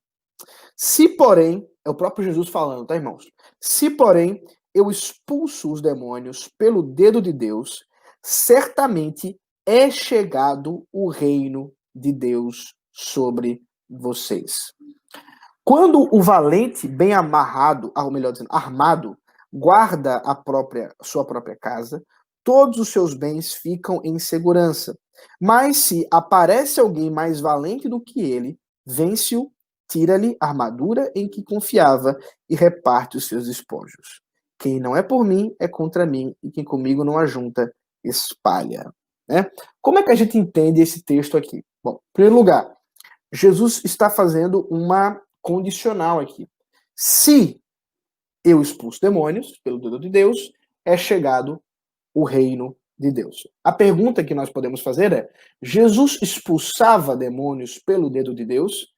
se porém, é o próprio Jesus falando, tá, irmãos? Se porém eu expulso os demônios pelo dedo de Deus, certamente é chegado o reino de Deus sobre vocês. Quando o valente, bem amarrado, ou melhor dizendo, armado, guarda sua própria casa, todos os seus bens ficam em segurança. Mas se aparece alguém mais valente do que ele, vence-o, tira-lhe a armadura em que confiava e reparte os seus despojos. Quem não é por mim é contra mim, e quem comigo não ajunta, espalha. Né? Como é que a gente entende esse texto aqui? Bom, em primeiro lugar, Jesus está fazendo uma condicional aqui. Se eu expulso demônios pelo dedo de Deus, é chegado o reino de Deus. A pergunta que nós podemos fazer é: Jesus expulsava demônios pelo dedo de Deus?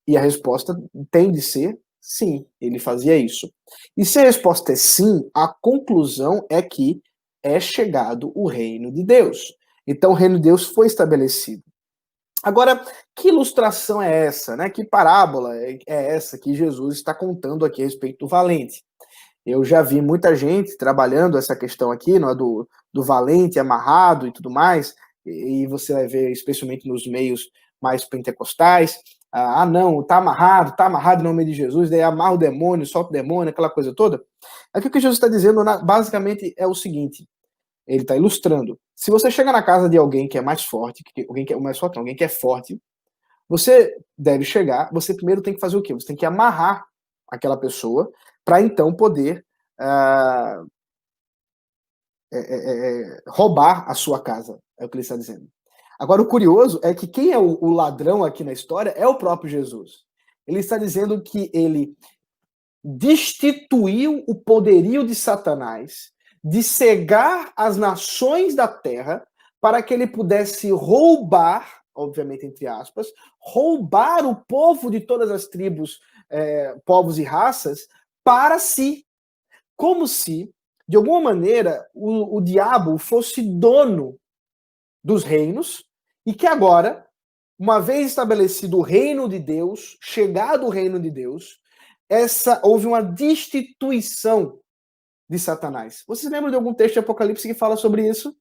E a resposta tem de ser sim, ele fazia isso. E se a resposta é sim, a conclusão é que é chegado o reino de Deus. Então o reino de Deus foi estabelecido. Agora, que ilustração é essa, né? Que parábola é essa que Jesus está contando aqui a respeito do valente? Eu já vi muita gente trabalhando essa questão aqui, não é, do valente amarrado e tudo mais, e você vai ver, especialmente nos meios mais pentecostais, não, tá amarrado em nome de Jesus, daí amarra o demônio, solta o demônio, aquela coisa toda. Aqui o que Jesus está dizendo, basicamente, é o seguinte: ele está ilustrando. Se você chega na casa de alguém que é mais forte, alguém que é forte, você deve chegar, você primeiro tem que fazer o quê? Você tem que amarrar aquela pessoa para então poder roubar a sua casa. É o que ele está dizendo. Agora, o curioso é que quem é o ladrão aqui na história é o próprio Jesus. Ele está dizendo que ele destituiu o poderio de Satanás de cegar as nações da terra para que ele pudesse roubar, obviamente entre aspas, roubar o povo de todas as tribos, povos e raças para si. Como se, de alguma maneira, o diabo fosse dono dos reinos e que agora, uma vez estabelecido o reino de Deus, chegado o reino de Deus, houve uma destituição de Satanás. Vocês lembram de algum texto de Apocalipse que fala sobre isso?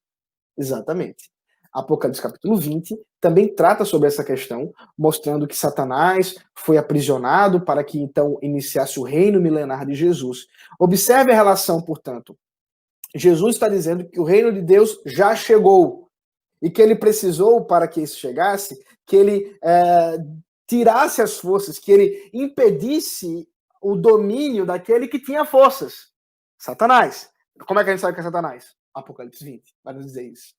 Exatamente. Apocalipse capítulo 20 também trata sobre essa questão, mostrando que Satanás foi aprisionado para que então iniciasse o reino milenar de Jesus. Observe a relação, portanto. Jesus está dizendo que o reino de Deus já chegou e que ele precisou, para que isso chegasse, que ele tirasse as forças, que ele impedisse o domínio daquele que tinha forças. Satanás. Como é que a gente sabe que é Satanás? Apocalipse 20 vai nos dizer isso.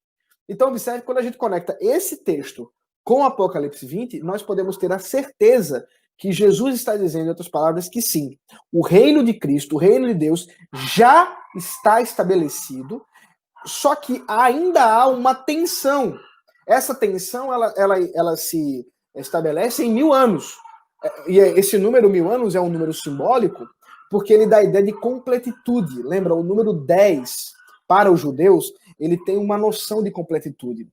Então, observe, quando a gente conecta esse texto com Apocalipse 20, nós podemos ter a certeza que Jesus está dizendo, em outras palavras, que sim, o reino de Cristo, o reino de Deus, já está estabelecido, só que ainda há uma tensão. Essa tensão, ela se estabelece em 1000 anos. E esse número 1000 anos é um número simbólico, porque ele dá a ideia de completitude. Lembra, o número 10, para os judeus, ele tem uma noção de completitude.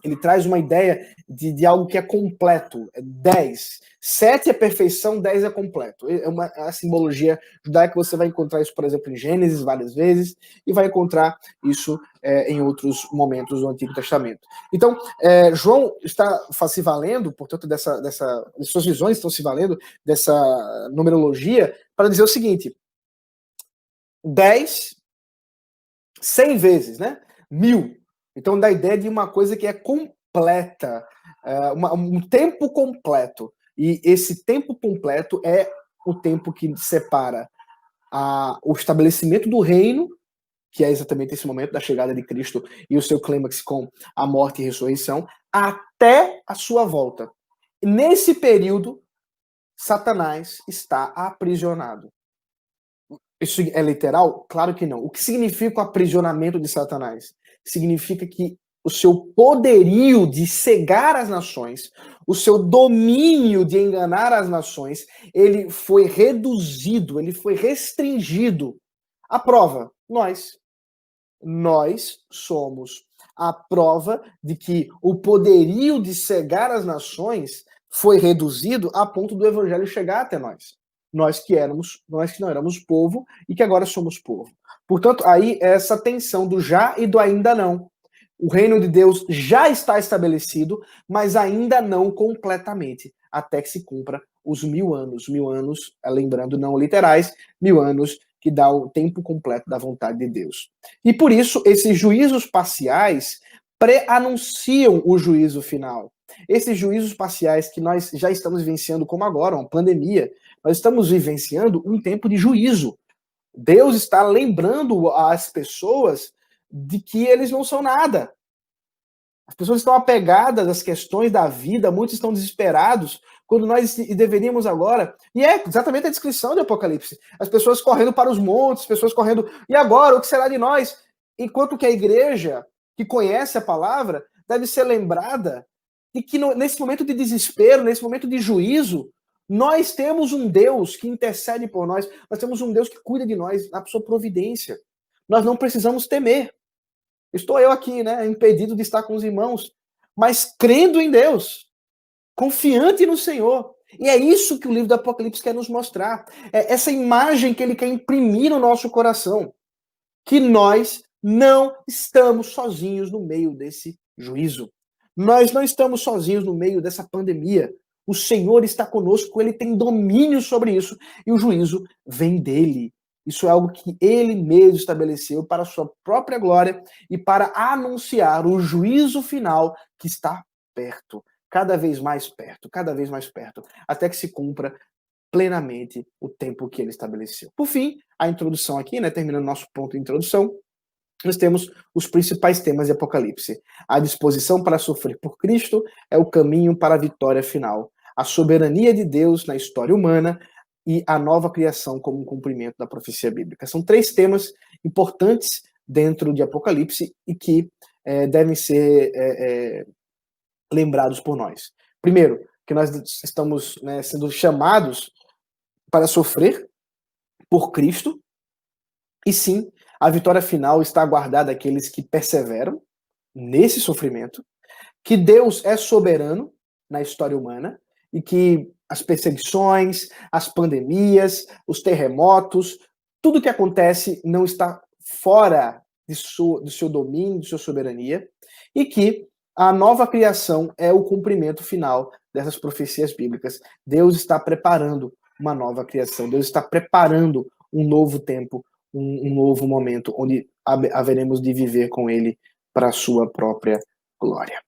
ele traz uma ideia de algo que é completo. 10. 7 é perfeição, 10 é completo. É a simbologia judaica, você vai encontrar isso, por exemplo, em Gênesis várias vezes, e vai encontrar isso em outros momentos do Antigo Testamento. Então, João está se valendo, portanto, suas visões estão se valendo dessa numerologia para dizer o seguinte: 10, 100 vezes, né? 1000. Então dá a ideia de uma coisa que é completa, um tempo completo. E esse tempo completo é o tempo que separa o estabelecimento do reino, que é exatamente esse momento da chegada de Cristo e o seu clímax com a morte e ressurreição, até a sua volta. Nesse período, Satanás está aprisionado. Isso é literal? Claro que não. O que significa o aprisionamento de Satanás? Significa que o seu poderio de cegar as nações, o seu domínio de enganar as nações, ele foi reduzido, ele foi restringido. A prova, nós. Nós somos a prova de que o poderio de cegar as nações foi reduzido a ponto do evangelho chegar até nós. Nós que não éramos povo e que agora somos povo. Portanto, aí essa tensão do já e do ainda não. O reino de Deus já está estabelecido, mas ainda não completamente, até que se cumpra os 1000 anos. 1000 anos, lembrando, não literais, 1000 anos que dá o tempo completo da vontade de Deus. E por isso, esses juízos parciais pré-anunciam o juízo final. Esses juízos parciais que nós já estamos vivenciando, como agora, uma pandemia, nós estamos vivenciando um tempo de juízo. Deus está lembrando as pessoas de que eles não são nada. As pessoas estão apegadas às questões da vida, muitos estão desesperados, quando nós deveríamos agora, e é exatamente a descrição do Apocalipse, as pessoas correndo para os montes, pessoas correndo, e agora, o que será de nós? Enquanto que a igreja, que conhece a palavra, deve ser lembrada de que nesse momento de desespero, nesse momento de juízo, nós temos um Deus que intercede por nós, nós temos um Deus que cuida de nós na sua providência. Nós não precisamos temer. Estou eu aqui, né, impedido de estar com os irmãos, mas crendo em Deus, confiante no Senhor. E é isso que o livro do Apocalipse quer nos mostrar. É essa imagem que ele quer imprimir no nosso coração. Que nós não estamos sozinhos no meio desse juízo. Nós não estamos sozinhos no meio dessa pandemia. O Senhor está conosco, ele tem domínio sobre isso e o juízo vem dele. Isso é algo que ele mesmo estabeleceu para a sua própria glória e para anunciar o juízo final que está perto, cada vez mais perto, até que se cumpra plenamente o tempo que ele estabeleceu. Por fim, a introdução aqui, né, terminando nosso ponto de introdução, nós temos os principais temas de Apocalipse. A disposição para sofrer por Cristo é o caminho para a vitória final. A soberania de Deus na história humana e a nova criação como um cumprimento da profecia bíblica. São 3 temas importantes dentro de Apocalipse e que devem ser lembrados por nós. Primeiro, que nós estamos, né, sendo chamados para sofrer por Cristo, e sim, a vitória final está aguardada àqueles que perseveram nesse sofrimento, que Deus é soberano na história humana e que as perseguições, as pandemias, os terremotos, tudo que acontece não está fora do seu domínio, de sua soberania, e que a nova criação é o cumprimento final dessas profecias bíblicas. Deus está preparando uma nova criação, Deus está preparando um novo tempo, um novo momento, onde haveremos de viver com Ele para a sua própria glória.